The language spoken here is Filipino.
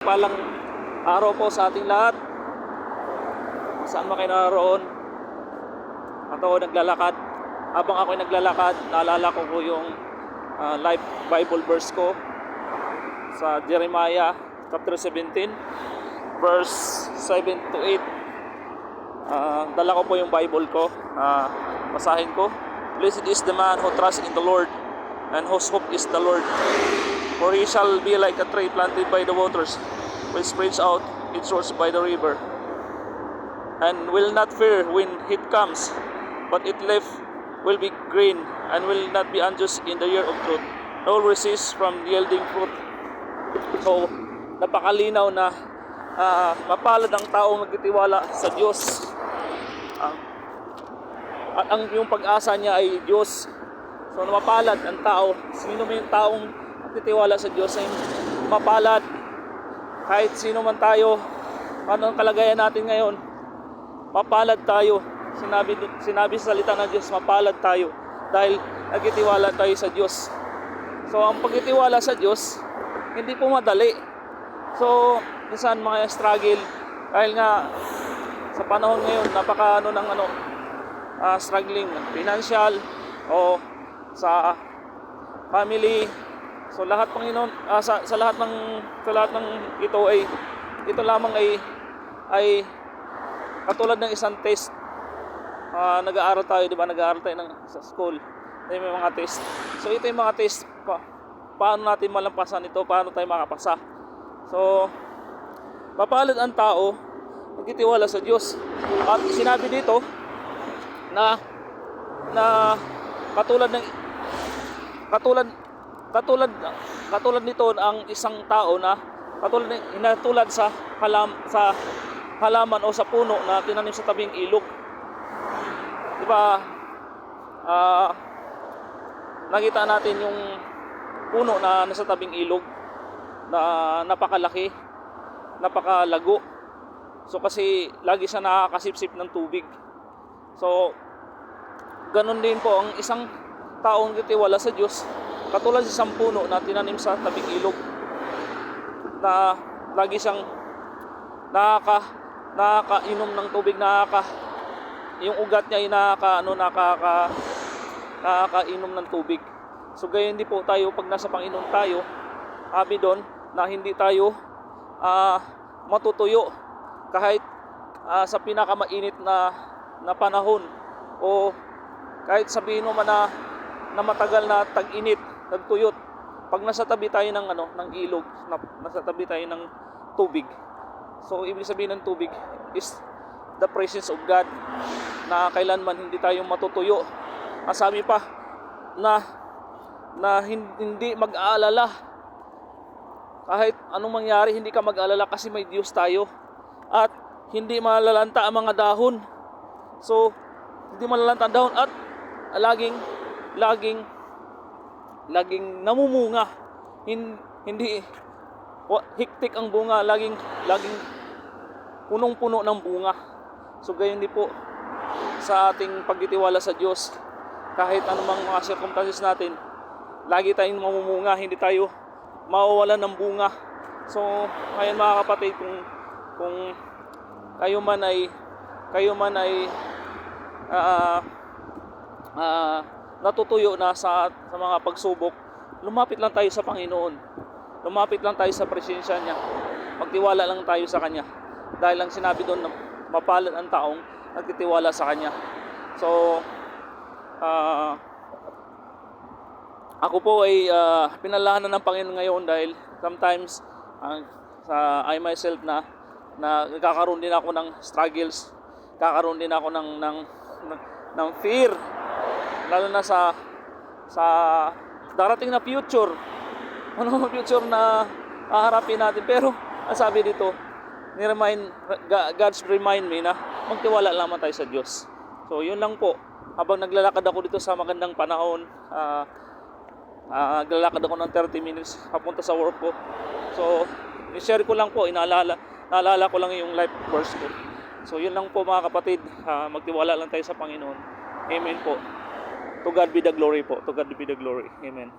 mapagpalang araw po sa ating lahat. Saan man kayo naroon at ako naglalakad. Habang ako naglalakad, naalala ko po yung live Bible verse ko sa Jeremiah chapter 17 verse 7 to 8. Dala ko po yung Bible ko. Basahin ko. Blessed is the man who trusts in the Lord and whose hope is the Lord. For he shall be like a tree planted by the waters, which spreads out its roots by the river, and will not fear when heat comes, but its leaf will be green, and will not be anxious in the year of truth, nor resist from yielding fruit. So, napakalinaw na mapalad ang taong nagtitiwala sa Diyos. At yung pag-asa niya ay Diyos. So, mapalad ang tao. Sino man yung taong nagtitiwala sa Diyos ay mapalad. Kahit sino man tayo, ano ang kalagayan natin ngayon, mapalad tayo. Sinabi sa salita ng Diyos, mapalad tayo dahil nagtitiwala tayo sa Diyos. So, ang pagtitiwala sa Diyos, hindi po madali. So, minsan mga struggle dahil nga sa panahon ngayon napaka struggling financial o sa family. So lahat Panginoon sa lahat ng ito ay ito lamang ay katulad ng isang test. Nag-aaral tayo, di ba? Nag-aaral tayo sa school. May mga test. So ito yung mga test paano natin malampasan ito, paano tayo makapasa. So mapalad ang tao nagtitiwala sa Diyos. At sinabi dito na katulad nito ang isang tao na katulad sa halaman o sa puno na tinanim sa tabing ilog. Di ba? Nakita natin yung puno na nasa tabing ilog na napakalaki, napakalago. So kasi lagi siya nakakasipsip ng tubig. So ganun din po ang isang taong nagtitiwala sa Diyos, katulad sa isang puno na tinanim sa tabing ilog na lagi siyang nakakainom ng tubig, yung ugat niya ay nakakainom ng tubig. So gayon din po tayo pag nasa Panginoon tayo, sabi doon na hindi tayo matutuyo kahit sa pinakamainit na panahon, o kahit sabihin mo man na matagal na tag-init, nagtuyot. Pag nasa tabi tayo ng ilog, nasa tabi tayo ng tubig. So ibig sabihin ng tubig is the presence of God, na kailanman hindi tayo matutuyo. Sabi pa na hindi mag-aalala. Kahit anong mangyari, hindi ka mag-aalala kasi may Diyos tayo. At hindi malalanta ang mga dahon. So hindi malalanta ang dahon at laging namumunga. Hindi hiktik ang bunga, laging punong-puno ng bunga. So gayon din po sa ating pagtitiwala sa Diyos. Kahit anumang mga circumstances natin, lagi tayong mamumunga, hindi tayo mawawalan ng bunga. So ngayon mga kapatid, kung kayo man ay natutuyo na sa mga pagsubok, lumapit lang tayo sa Panginoon. Lumapit lang tayo sa presensya niya. Magtiwala lang tayo sa Kanya. Dahil lang sinabi doon na mapalad ang taong nagtitiwala sa Kanya. So ako po ay pinalaanan ng Panginoon ngayon dahil sometimes I myself na nagkakaroon din ako ng struggles, kakaroon din ako ng fear, lalo na sa darating na future. Ano future na haharapin natin? Pero ang sabi dito, God's remind me na magtiwala lamang tayo sa Diyos. So yun lang po. Habang naglalakad ako dito sa magandang panahon, naglalakad ako ng 30 minutes papunta sa work ko. So i-share ko lang po, naalala ko lang yung life verse ko. So yun lang po mga kapatid, magtiwala lang tayo sa Panginoon. Amen po. To God be the glory po. To God be the glory. Amen.